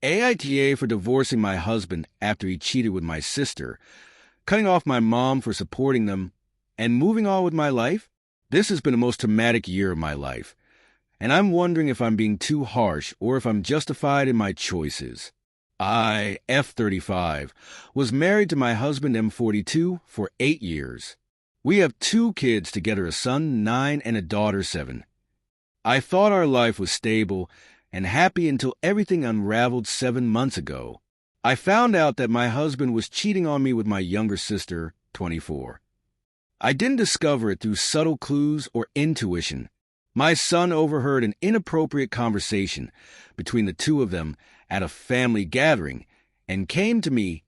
AITA for divorcing my husband after he cheated with my sister, cutting off my mom for supporting them, and moving on with my life. This has been the most traumatic year of my life, and I'm wondering if I'm being too harsh or if I'm justified in my choices. I, F35, was married to my husband M42 for 8 years. We have 2 kids together, a son 9 and a daughter 7. I thought our life was stable and happy until everything unraveled 7 months ago. I found out that my husband was cheating on me with my younger sister, 24. I didn't discover it through subtle clues or intuition. My son overheard an inappropriate conversation between the 2 of them at a family gathering and came to me,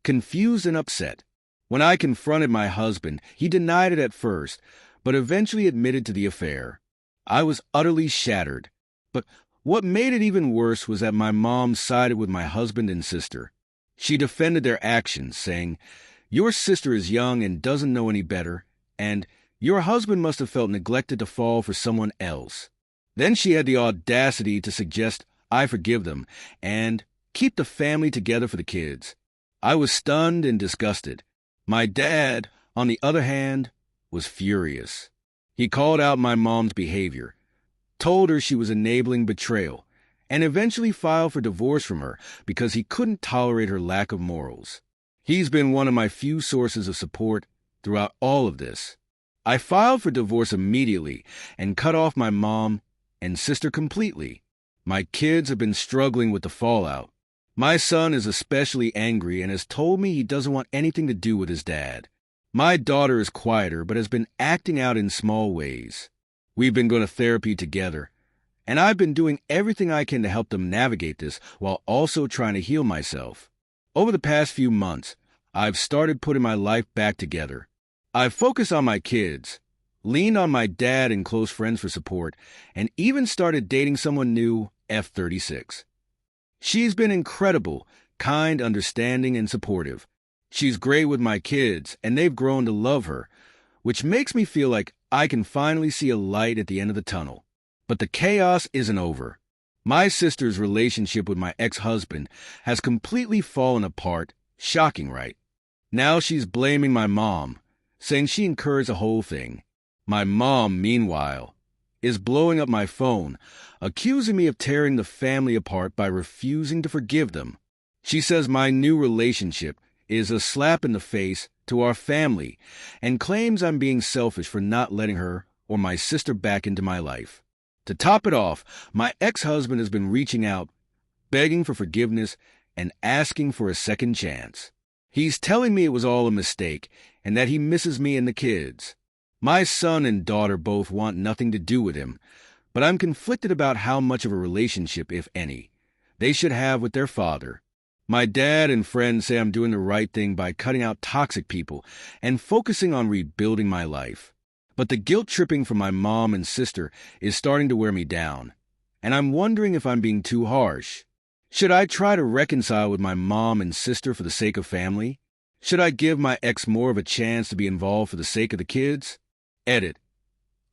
confused and upset. When I confronted my husband, he denied it at first, but eventually admitted to the affair. I was utterly shattered. But what made it even worse was that my mom sided with my husband and sister. She defended their actions, saying, "Your sister is young and doesn't know any better, and your husband must have felt neglected to fall for someone else." Then she had the audacity to suggest I forgive them and keep the family together for the kids. I was stunned and disgusted. My dad, on the other hand, was furious. He called out my mom's behavior, told her she was enabling betrayal, and eventually filed for divorce from her because he couldn't tolerate her lack of morals. He's been one of my few sources of support throughout all of this. I filed for divorce immediately and cut off my mom and sister completely. My kids have been struggling with the fallout. My son is especially angry and has told me he doesn't want anything to do with his dad. My daughter is quieter but has been acting out in small ways. We've been going to therapy together, and I've been doing everything I can to help them navigate this while also trying to heal myself. Over the past few months, I've started putting my life back together. I've focused on my kids, leaned on my dad and close friends for support, and even started dating someone new, F36. She's been incredible, kind, understanding, and supportive. She's great with my kids, and they've grown to love her, which makes me feel like I can finally see a light at the end of the tunnel. But the chaos isn't over. My sister's relationship with my ex-husband has completely fallen apart. Shocking, right? Now she's blaming my mom, saying she encouraged the whole thing. My mom, meanwhile, is blowing up my phone, accusing me of tearing the family apart by refusing to forgive them. She says my new relationship is a slap in the face to our family and claims I'm being selfish for not letting her or my sister back into my life. To top it off, my ex-husband has been reaching out, begging for forgiveness and asking for a second chance. He's telling me it was all a mistake and that he misses me and the kids. My son and daughter both want nothing to do with him, but I'm conflicted about how much of a relationship, if any, they should have with their father. My dad and friends say I'm doing the right thing by cutting out toxic people and focusing on rebuilding my life. But the guilt tripping from my mom and sister is starting to wear me down, and I'm wondering if I'm being too harsh. Should I try to reconcile with my mom and sister for the sake of family? Should I give my ex more of a chance to be involved for the sake of the kids? Edit.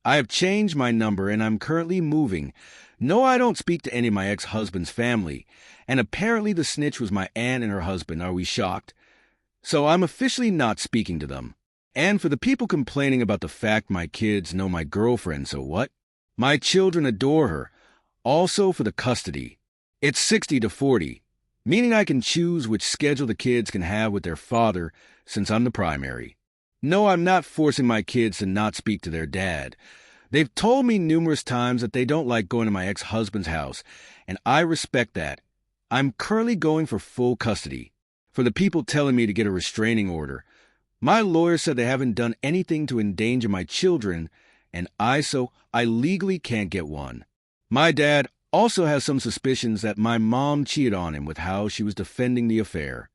I have changed my number and I'm currently moving. No, I don't speak to any of my ex-husband's family, and apparently the snitch was my aunt and her husband. Are we shocked? So I'm officially not speaking to them. And for the people complaining about the fact my kids know my girlfriend, so what? My children adore her. Also for the custody. It's 60-40, meaning I can choose which schedule the kids can have with their father since I'm the primary. No, I'm not forcing my kids to not speak to their dad. They've told me numerous times that they don't like going to my ex-husband's house, and I respect that. I'm currently going for full custody. For the people telling me to get a restraining order, my lawyer said they haven't done anything to endanger my children, and I legally can't get one. My dad also has some suspicions that my mom cheated on him with how she was defending the affair.